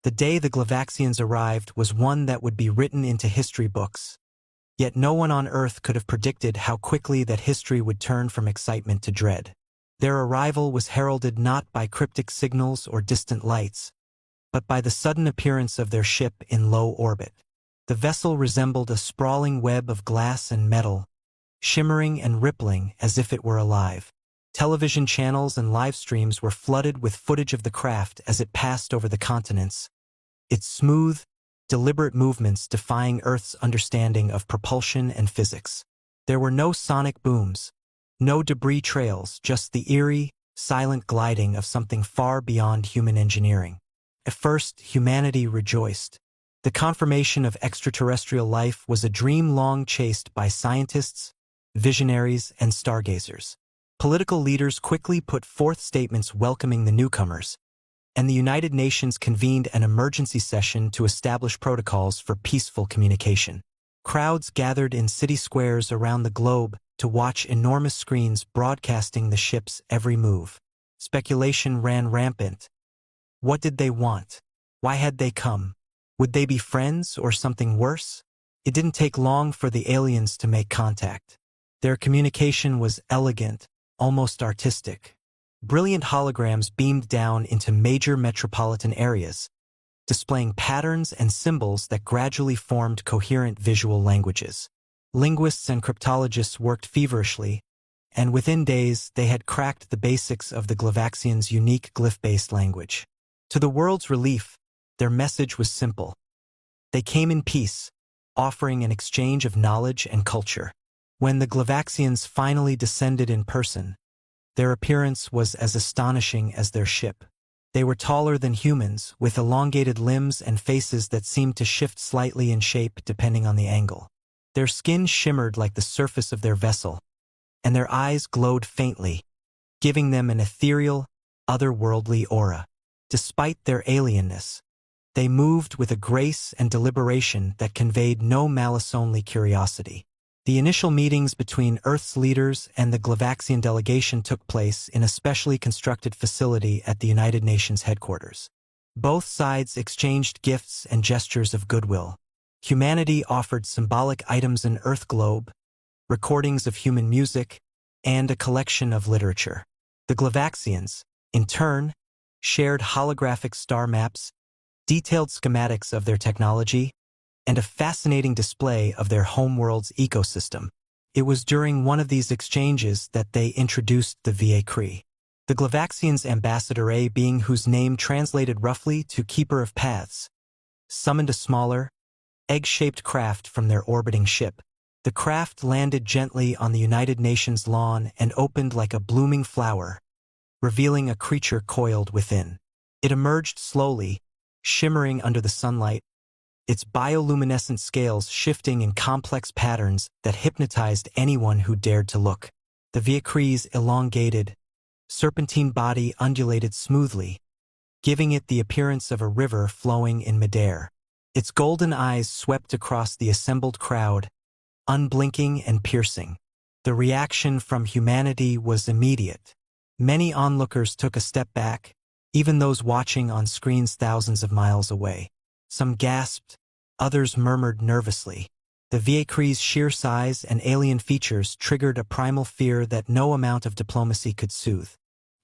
The day the Glavaxians arrived was one that would be written into history books. Yet no one on Earth could have predicted how quickly that history would turn from excitement to dread. Their arrival was heralded not by cryptic signals or distant lights, but by the sudden appearance of their ship in low orbit. The vessel resembled a sprawling web of glass and metal, shimmering and rippling as if it were alive. Television channels and live streams were flooded with footage of the craft as it passed over the continents, its smooth, deliberate movements defying Earth's understanding of propulsion and physics. There were no sonic booms, no debris trails, just the eerie, silent gliding of something far beyond human engineering. At first, humanity rejoiced. The confirmation of extraterrestrial life was a dream long chased by scientists, visionaries, and stargazers. Political leaders quickly put forth statements welcoming the newcomers, and the United Nations convened an emergency session to establish protocols for peaceful communication. Crowds gathered in city squares around the globe to watch enormous screens broadcasting the ship's every move. Speculation ran rampant. What did they want? Why had they come? Would they be friends or something worse? It didn't take long for the aliens to make contact. Their communication was elegant, almost artistic. Brilliant holograms beamed down into major metropolitan areas, displaying patterns and symbols that gradually formed coherent visual languages. Linguists and cryptologists worked feverishly, and within days they had cracked the basics of the Glavaxians' unique glyph-based language. To the world's relief, their message was simple. They came in peace, offering an exchange of knowledge and culture. When the Glavaxians finally descended in person, their appearance was as astonishing as their ship. They were taller than humans, with elongated limbs and faces that seemed to shift slightly in shape depending on the angle. Their skin shimmered like the surface of their vessel, and their eyes glowed faintly, giving them an ethereal, otherworldly aura. Despite their alienness, they moved with a grace and deliberation that conveyed no malice-only curiosity. The initial meetings between Earth's leaders and the Glavaxian delegation took place in a specially constructed facility at the United Nations headquarters. Both sides exchanged gifts and gestures of goodwill. Humanity offered symbolic items an Earth globe, recordings of human music, and a collection of literature. The Glavaxians, in turn, shared holographic star maps, detailed schematics of their technology, and a fascinating display of their homeworld's ecosystem. It was during one of these exchanges that they introduced the VA Cree. The Glavaxians' ambassador A being whose name translated roughly to Keeper of Paths, summoned a smaller, egg-shaped craft from their orbiting ship. The craft landed gently on the United Nations lawn and opened like a blooming flower, revealing a creature coiled within. It emerged slowly, shimmering under the sunlight, its bioluminescent scales shifting in complex patterns that hypnotized anyone who dared to look. The Via Cree's elongated, serpentine body undulated smoothly, giving it the appearance of a river flowing in midair. Its golden eyes swept across the assembled crowd, unblinking and piercing. The reaction from humanity was immediate. Many onlookers took a step back, even those watching on screens thousands of miles away. Some gasped, others murmured nervously. The VA Cree's sheer size and alien features triggered a primal fear that no amount of diplomacy could soothe.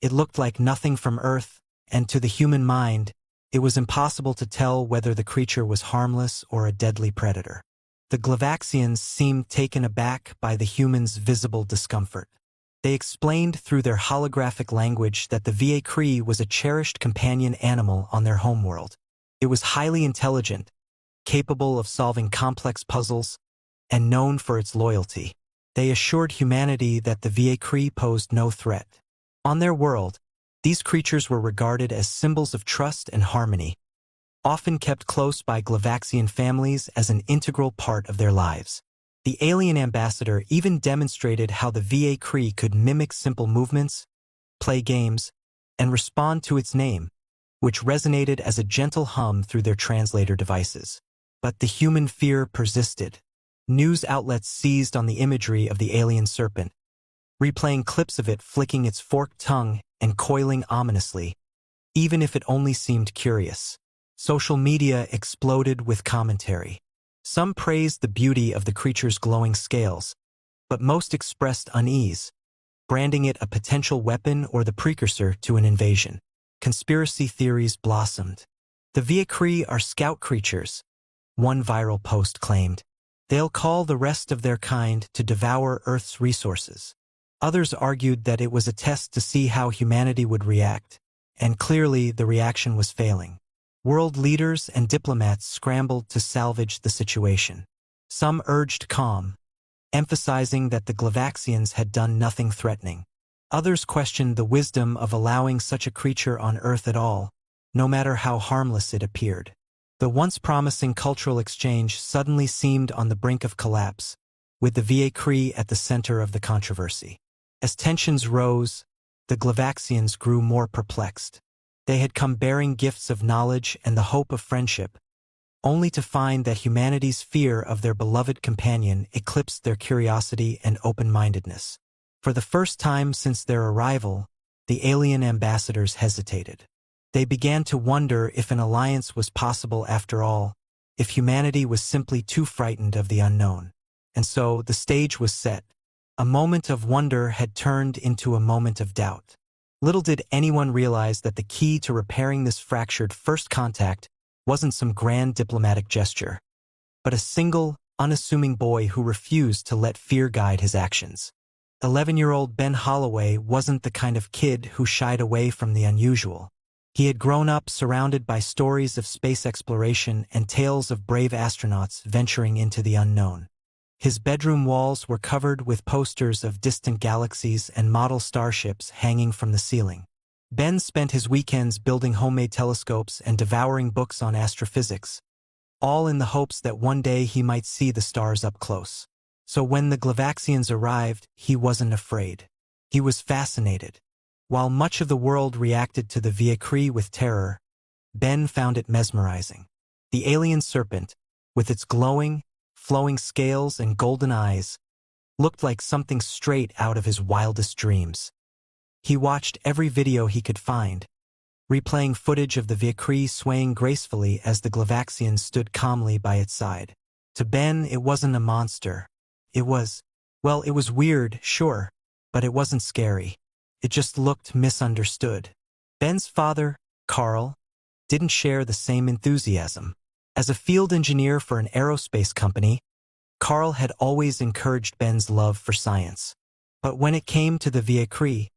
It looked like nothing from Earth, and to the human mind, it was impossible to tell whether the creature was harmless or a deadly predator. The Glavaxians seemed taken aback by the humans' visible discomfort. They explained through their holographic language that the VA Cree was a cherished companion animal on their homeworld. It was highly intelligent, capable of solving complex puzzles, and known for its loyalty. They assured humanity that the VA Cree posed no threat. On their world, these creatures were regarded as symbols of trust and harmony, often kept close by Glavaxian families as an integral part of their lives. The alien ambassador even demonstrated how the VA Cree could mimic simple movements, play games, and respond to its name, which resonated as a gentle hum through their translator devices. But the human fear persisted. News outlets seized on the imagery of the alien serpent, replaying clips of it flicking its forked tongue and coiling ominously, even if it only seemed curious. Social media exploded with commentary. Some praised the beauty of the creature's glowing scales, but most expressed unease, branding it a potential weapon or the precursor to an invasion. Conspiracy theories blossomed. The Viakri are scout creatures, one viral post claimed. They'll call the rest of their kind to devour Earth's resources. Others argued that it was a test to see how humanity would react, and clearly the reaction was failing. World leaders and diplomats scrambled to salvage the situation. Some urged calm, emphasizing that the Glavaxians had done nothing threatening. Others questioned the wisdom of allowing such a creature on Earth at all, no matter how harmless it appeared. The once promising cultural exchange suddenly seemed on the brink of collapse, with the Viakri at the center of the controversy. As tensions rose, the Glavaxians grew more perplexed. They had come bearing gifts of knowledge and the hope of friendship, only to find that humanity's fear of their beloved companion eclipsed their curiosity and open-mindedness. For the first time since their arrival, the alien ambassadors hesitated. They began to wonder if an alliance was possible after all, if humanity was simply too frightened of the unknown. And so the stage was set. A moment of wonder had turned into a moment of doubt. Little did anyone realize that the key to repairing this fractured first contact wasn't some grand diplomatic gesture, but a single, unassuming boy who refused to let fear guide his actions. 11-year-old Ben Holloway wasn't the kind of kid who shied away from the unusual. He had grown up surrounded by stories of space exploration and tales of brave astronauts venturing into the unknown. His bedroom walls were covered with posters of distant galaxies and model starships hanging from the ceiling. Ben spent his weekends building homemade telescopes and devouring books on astrophysics, all in the hopes that one day he might see the stars up close. So when the Glavaxians arrived, he wasn't afraid. He was fascinated. While much of the world reacted to the Viakri with terror, Ben found it mesmerizing. The alien serpent, with its glowing, flowing scales and golden eyes, looked like something straight out of his wildest dreams. He watched every video he could find, replaying footage of the Viakri swaying gracefully as the Glavaxians stood calmly by its side. To Ben, it wasn't a monster. It was weird, sure, but it wasn't scary. It just looked misunderstood. Ben's father, Carl, didn't share the same enthusiasm. As a field engineer for an aerospace company, Carl had always encouraged Ben's love for science. But when it came to the Viakri,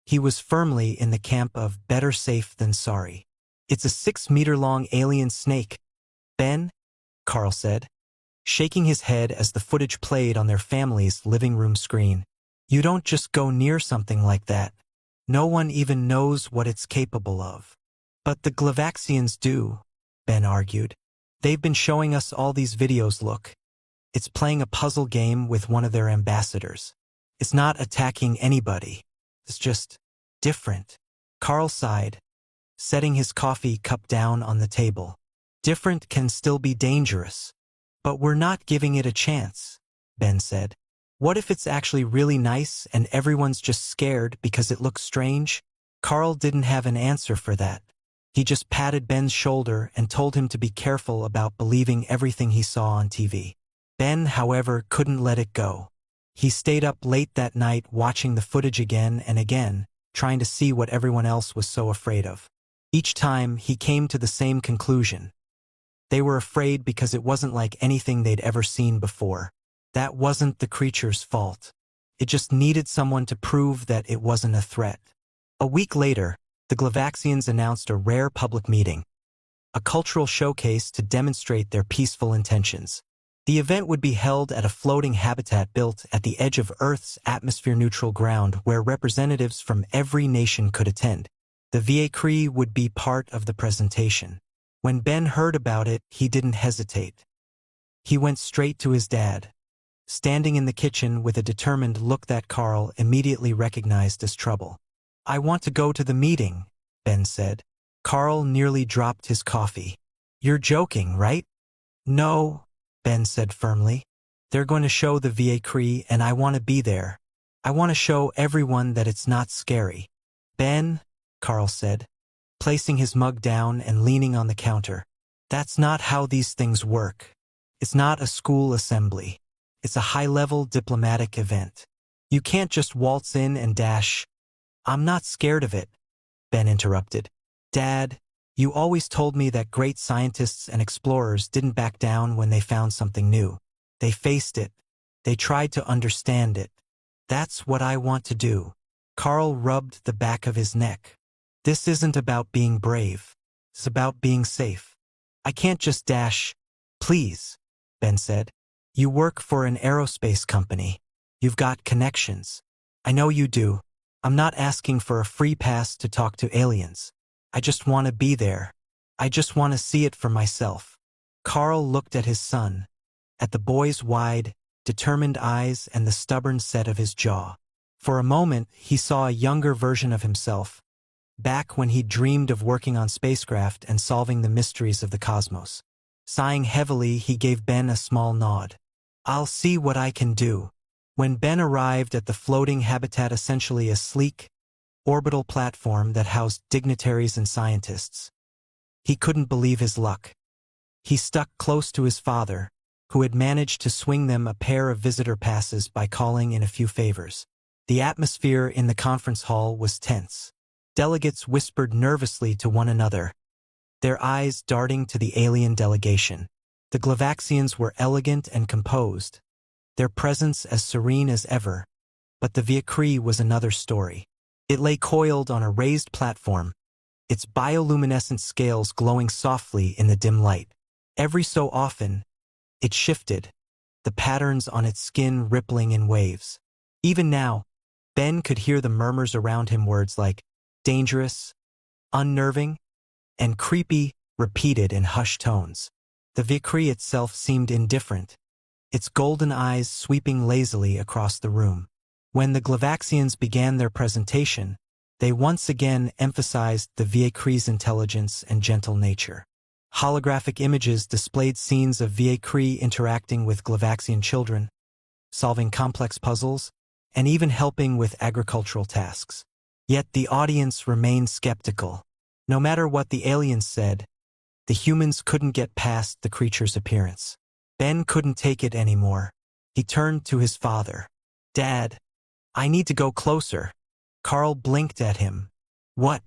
he was firmly in the camp of better safe than sorry. "It's a 6-meter-long alien snake, Ben," Carl said, shaking his head as the footage played on their family's living room screen. "You don't just go near something like that. No one even knows what it's capable of." "But the Glavaxians do," Ben argued. "They've been showing us all these videos. Look. It's playing a puzzle game with one of their ambassadors. It's not attacking anybody. It's just different." Carl sighed, setting his coffee cup down on the table. "Different can still be dangerous. But we're not giving it a chance," Ben said. "What if it's actually really nice and everyone's just scared because it looks strange?" Carl didn't have an answer for that. He just patted Ben's shoulder and told him to be careful about believing everything he saw on TV. Ben, however, couldn't let it go. He stayed up late that night watching the footage again and again, trying to see what everyone else was so afraid of. Each time, he came to the same conclusion. They were afraid because it wasn't like anything they'd ever seen before. That wasn't the creature's fault. It just needed someone to prove that it wasn't a threat. A week later, the Glavaxians announced a rare public meeting, a cultural showcase to demonstrate their peaceful intentions. The event would be held at a floating habitat built at the edge of Earth's atmosphere-neutral ground where representatives from every nation could attend. The Viakri would be part of the presentation. When Ben heard about it, he didn't hesitate. He went straight to his dad, standing in the kitchen with a determined look that Carl immediately recognized as trouble. "I want to go to the meeting," Ben said. Carl nearly dropped his coffee. "You're joking, right?" "No," Ben said firmly. "They're going to show the Viakri and I want to be there. I want to show everyone that it's not scary." "Ben," Carl said, placing his mug down and leaning on the counter, That's not how these things work. It's not a school assembly. It's a high-level diplomatic event. You can't just waltz in and dash. I'm not scared of it, Ben interrupted. Dad, you always told me that great scientists and explorers didn't back down when they found something new. They faced it. They tried to understand it. That's what I want to do. Carl rubbed the back of his neck. This isn't about being brave. It's about being safe. I can't just dash. Please, Ben said. You work for an aerospace company. You've got connections. I know you do. I'm not asking for a free pass to talk to aliens. I just want to be there. I just want to see it for myself. Carl looked at his son, at the boy's wide, determined eyes and the stubborn set of his jaw. For a moment, he saw a younger version of himself, back when he dreamed of working on spacecraft and solving the mysteries of the cosmos. Sighing heavily, he gave Ben a small nod. I'll see what I can do. When Ben arrived at the floating habitat, essentially a sleek, orbital platform that housed dignitaries and scientists, he couldn't believe his luck. He stuck close to his father, who had managed to swing them a pair of visitor passes by calling in a few favors. The atmosphere in the conference hall was tense. Delegates whispered nervously to one another, their eyes darting to the alien delegation. The Glavaxians were elegant and composed, their presence as serene as ever, but the Viacree was another story. It lay coiled on a raised platform, its bioluminescent scales glowing softly in the dim light. Every so often, it shifted, the patterns on its skin rippling in waves. Even now, Ben could hear the murmurs around him, words like dangerous, unnerving, and creepy repeated in hushed tones. The Viacree itself seemed indifferent, its golden eyes sweeping lazily across the room. When the Glavaxians began their presentation, they once again emphasized the Viacree's intelligence and gentle nature. Holographic images displayed scenes of Viacree interacting with Glavaxian children, solving complex puzzles, and even helping with agricultural tasks. Yet the audience remained skeptical. No matter what the aliens said, the humans couldn't get past the creature's appearance. Ben couldn't take it anymore. He turned to his father. Dad, I need to go closer. Carl blinked at him. What?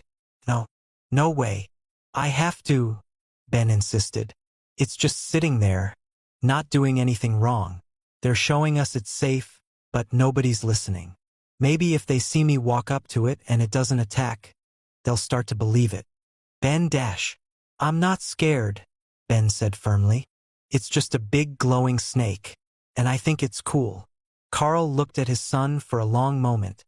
No way. I have to, Ben insisted. It's just sitting there, not doing anything wrong. They're showing us it's safe, but nobody's listening. Maybe if they see me walk up to it and it doesn't attack, they'll start to believe it. Ben dash. I'm not scared, Ben said firmly. It's just a big glowing snake, and I think it's cool. Carl looked at his son for a long moment,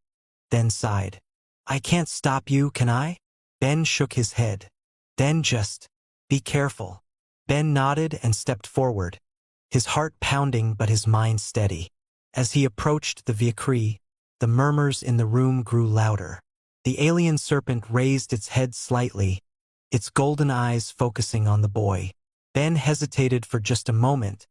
then sighed. I can't stop you, can I? Ben shook his head. Then just, be careful. Ben nodded and stepped forward, his heart pounding but his mind steady. As he approached the Viacree, the murmurs in the room grew louder. The alien serpent raised its head slightly, its golden eyes focusing on the boy. Ben hesitated for just a moment,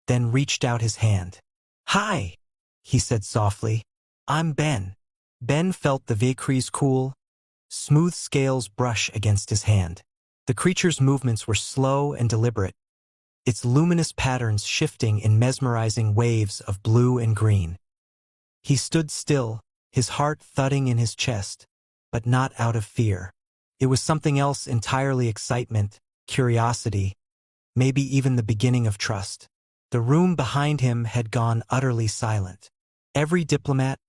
then reached out his hand. Hi, he said softly. I'm Ben. Ben felt the Viacree's cool, smooth scales brush against his hand. The creature's movements were slow and deliberate, its luminous patterns shifting in mesmerizing waves of blue and green. He stood still, his heart thudding in his chest, but not out of fear. It was something else entirely: excitement, curiosity, maybe even the beginning of trust. The room behind him had gone utterly silent. Every diplomat,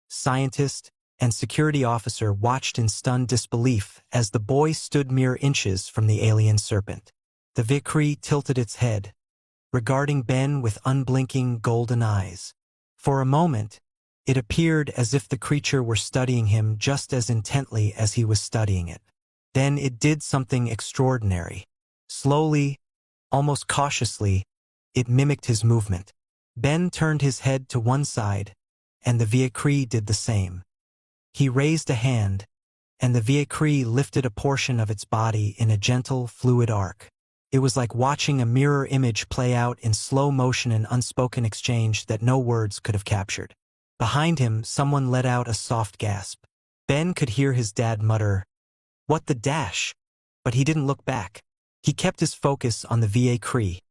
scientist, and security officer watched in stunned disbelief as the boy stood mere inches from the alien serpent. The Viacree tilted its head, regarding Ben with unblinking golden eyes. For a moment, it appeared as if the creature were studying him just as intently as he was studying it. Then it did something extraordinary. Slowly, almost cautiously, it mimicked his movement. Ben turned his head to one side, and the Viacree did the same. He raised a hand, and the Viacree lifted a portion of its body in a gentle, fluid arc. It was like watching a mirror image play out in slow motion, an unspoken exchange that no words could have captured. Behind him, someone let out a soft gasp. Ben could hear his dad mutter, "What the dash?" But he didn't look back. He kept his focus on the VA Cree,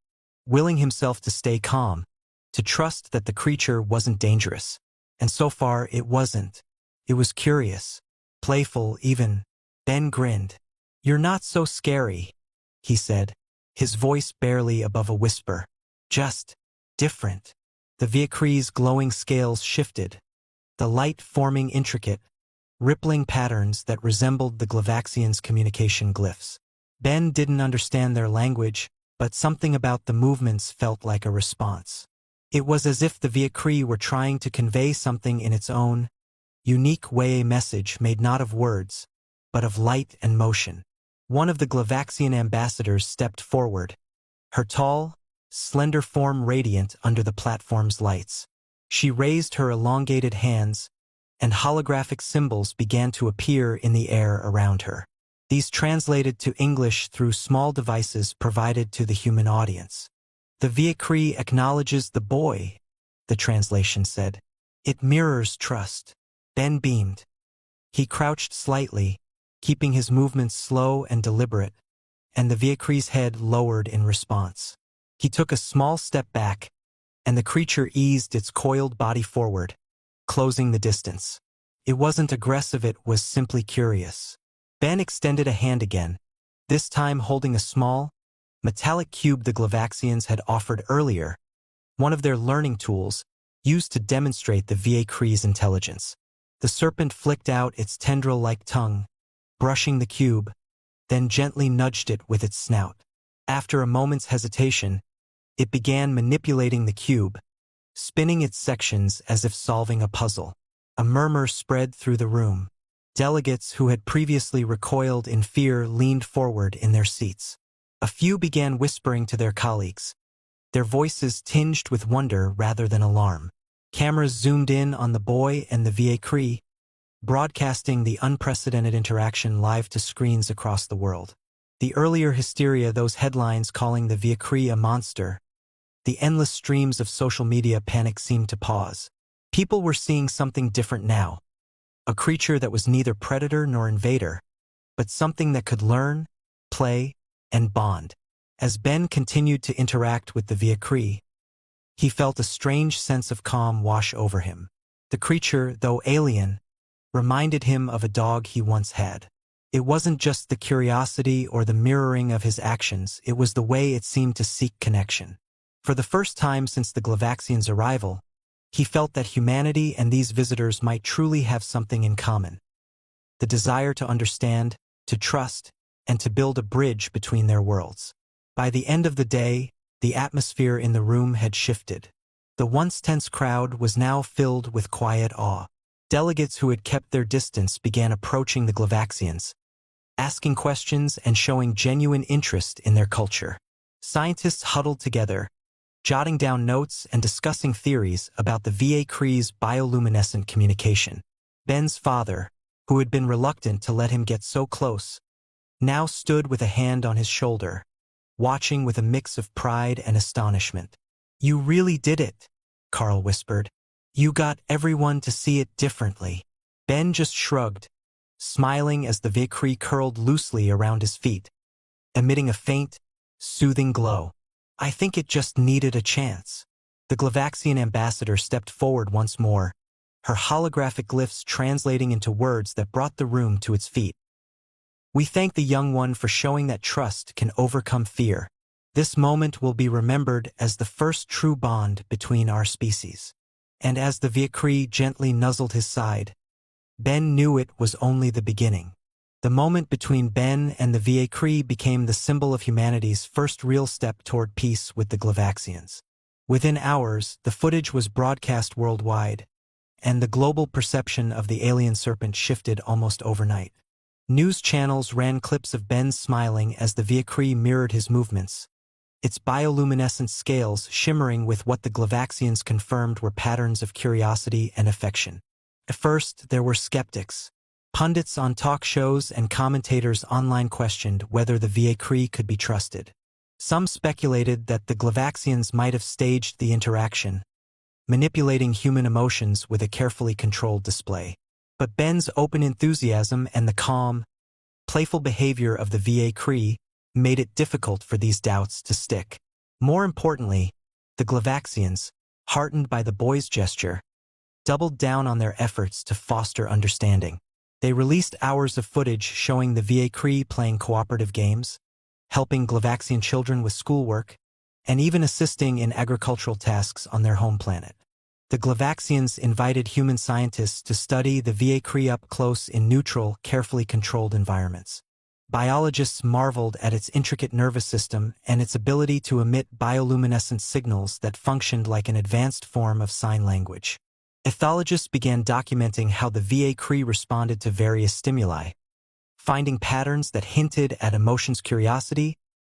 willing himself to stay calm, to trust that the creature wasn't dangerous. And so far, it wasn't. It was curious, playful even. Ben grinned. "You're not so scary," he said, his voice barely above a whisper. "Just different." The Viacree's glowing scales shifted, the light forming intricate, rippling patterns that resembled the Glavaxians' communication glyphs. Ben didn't understand their language, but something about the movements felt like a response. It was as if the Viacree were trying to convey something in its own, unique way, a message made not of words, but of light and motion. One of the Glavaxian ambassadors stepped forward, her tall, slender form radiant under the platform's lights. She raised her elongated hands, and holographic symbols began to appear in the air around her. These translated to English through small devices provided to the human audience. "The Viacree acknowledges the boy," the translation said. "It mirrors trust." Ben beamed. He crouched slightly, keeping his movements slow and deliberate, and the Viacree's head lowered in response. He took a small step back, and the creature eased its coiled body forward, closing the distance. It wasn't aggressive, it was simply curious. Ben extended a hand again, this time holding a small, metallic cube the Glavaxians had offered earlier, one of their learning tools, used to demonstrate the Viacree's intelligence. The serpent flicked out its tendril-like tongue, brushing the cube, then gently nudged it with its snout. After a moment's hesitation, it began manipulating the cube, spinning its sections as if solving a puzzle. A murmur spread through the room. Delegates who had previously recoiled in fear leaned forward in their seats. A few began whispering to their colleagues, their voices tinged with wonder rather than alarm. Cameras zoomed in on the boy and the Viacree, broadcasting the unprecedented interaction live to screens across the world. The earlier hysteria, those headlines calling the Viacree a monster, the endless streams of social media panic seemed to pause. People were seeing something different now. A creature that was neither predator nor invader, but something that could learn, play, and bond. As Ben continued to interact with the Viacree, he felt a strange sense of calm wash over him. The creature, though alien, reminded him of a dog he once had. It wasn't just the curiosity or the mirroring of his actions, it was the way it seemed to seek connection. For the first time since the Glavaxians' arrival, he felt that humanity and these visitors might truly have something in common. The desire to understand, to trust, and to build a bridge between their worlds. By the end of the day, the atmosphere in the room had shifted. The once tense crowd was now filled with quiet awe. Delegates who had kept their distance began approaching the Glavaxians, asking questions and showing genuine interest in their culture. Scientists huddled together, jotting down notes and discussing theories about the Viacree's bioluminescent communication. Ben's father, who had been reluctant to let him get so close, now stood with a hand on his shoulder, watching with a mix of pride and astonishment. "You really did it," Carl whispered. "You got everyone to see it differently." Ben just shrugged, smiling as the Viacree curled loosely around his feet, emitting a faint, soothing glow. "I think it just needed a chance." The Glavaxian ambassador stepped forward once more, her holographic glyphs translating into words that brought the room to its feet. "We thank the young one for showing that trust can overcome fear. This moment will be remembered as the first true bond between our species." And as the Viacree gently nuzzled his side, Ben knew it was only the beginning. The moment between Ben and the Viacree became the symbol of humanity's first real step toward peace with the Glavaxians. Within hours, the footage was broadcast worldwide, and the global perception of the alien serpent shifted almost overnight. News channels ran clips of Ben smiling as the Viacree mirrored his movements, its bioluminescent scales shimmering with what the Glavaxians confirmed were patterns of curiosity and affection. At first, there were skeptics. Pundits on talk shows and commentators online questioned whether the Viacree could be trusted. Some speculated that the Glavaxians might have staged the interaction, manipulating human emotions with a carefully controlled display. But Ben's open enthusiasm and the calm, playful behavior of the Viacree made it difficult for these doubts to stick. More importantly, the Glavaxians, heartened by the boy's gesture, doubled down on their efforts to foster understanding. They released hours of footage showing the VA Cree playing cooperative games, helping Glavaxian children with schoolwork, and even assisting in agricultural tasks on their home planet. The Glavaxians invited human scientists to study the VA Cree up close in neutral, carefully controlled environments. Biologists marveled at its intricate nervous system and its ability to emit bioluminescent signals that functioned like an advanced form of sign language. Ethologists began documenting how the VA Cree responded to various stimuli, finding patterns that hinted at emotions, curiosity,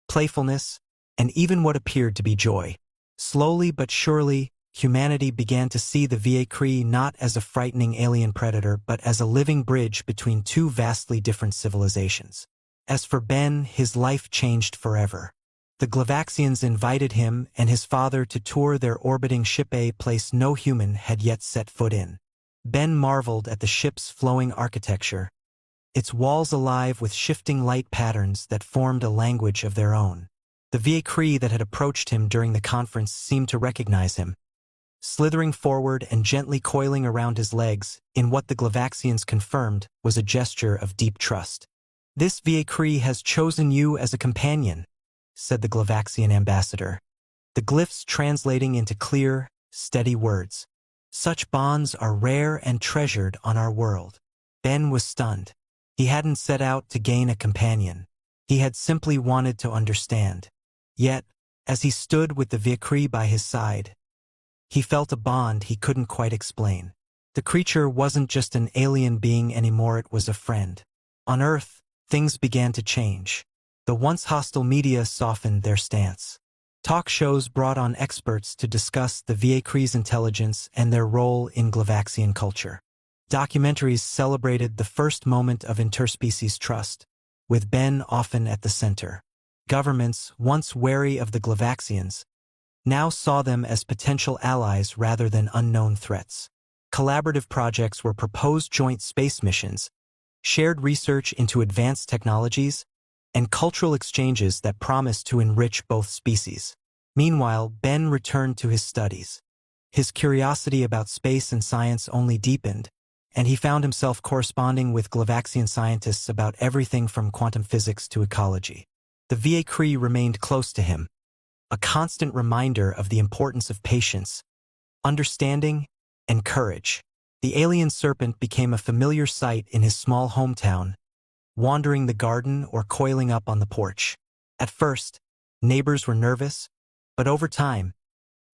playfulness, and even what appeared to be joy. Slowly but surely, humanity began to see the VA Cree not as a frightening alien predator but as a living bridge between two vastly different civilizations. As for Ben, his life changed forever. The Glavaxians invited him and his father to tour their orbiting ship, a place no human had yet set foot in. Ben marveled at the ship's flowing architecture, its walls alive with shifting light patterns that formed a language of their own. The VA Cree that had approached him during the conference seemed to recognize him, slithering forward and gently coiling around his legs in what the Glavaxians confirmed was a gesture of deep trust. "This VA Cree has chosen you as a companion," said the Glavaxian ambassador, the glyphs translating into clear, steady words. "Such bonds are rare and treasured on our world." Ben was stunned. He hadn't set out to gain a companion. He had simply wanted to understand. Yet, as he stood with the VA Cree by his side, he felt a bond he couldn't quite explain. The creature wasn't just an alien being anymore, it was a friend. On Earth, things began to change. The once hostile media softened their stance. Talk shows brought on experts to discuss the VA Cree's intelligence and their role in Glavaxian culture. Documentaries celebrated the first moment of interspecies trust, with Ben often at the center. Governments, once wary of the Glavaxians, now saw them as potential allies rather than unknown threats. Collaborative projects were proposed, joint space missions, shared research into advanced technologies, and cultural exchanges that promised to enrich both species. Meanwhile, Ben returned to his studies. His curiosity about space and science only deepened, and he found himself corresponding with Glavaxian scientists about everything from quantum physics to ecology. The VA Cree remained close to him, a constant reminder of the importance of patience, understanding, and courage. The alien Serpent became a familiar sight in his small hometown, wandering the garden or coiling up on the porch. At first, neighbors were nervous, but over time,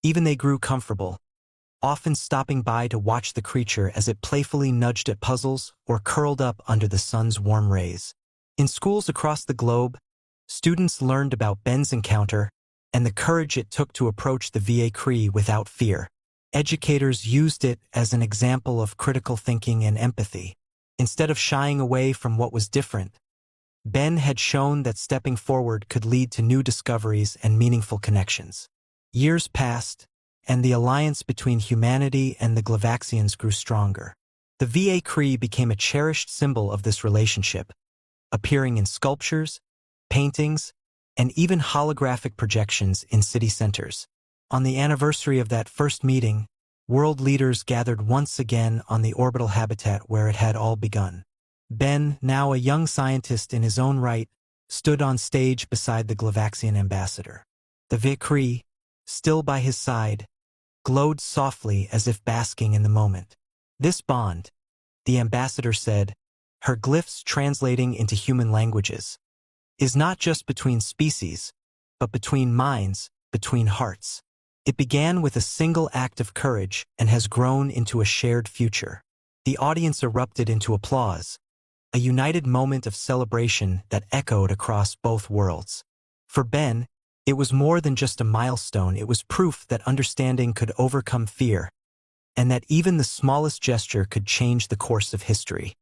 even they grew comfortable, often stopping by to watch the creature as it playfully nudged at puzzles or curled up under the sun's warm rays. In schools across the globe, students learned about Ben's encounter and the courage it took to approach the VA Cree without fear. Educators used it as an example of critical thinking and empathy. Instead of shying away from what was different, Ben had shown that stepping forward could lead to new discoveries and meaningful connections. Years passed, and the alliance between humanity and the Glavaxians grew stronger. The VA Cree became a cherished symbol of this relationship, appearing in sculptures, paintings, and even holographic projections in city centers. On the anniversary of that first meeting, world leaders gathered once again on the orbital habitat where it had all begun. Ben, now a young scientist in his own right, stood on stage beside the Glavaxian ambassador. The VA Cree, still by his side, glowed softly as if basking in the moment. "This bond," the ambassador said, her glyphs translating into human languages, "is not just between species, but between minds, between hearts. It began with a single act of courage and has grown into a shared future." The audience erupted into applause, a united moment of celebration that echoed across both worlds. For Ben, it was more than just a milestone, it was proof that understanding could overcome fear, and that even the smallest gesture could change the course of history.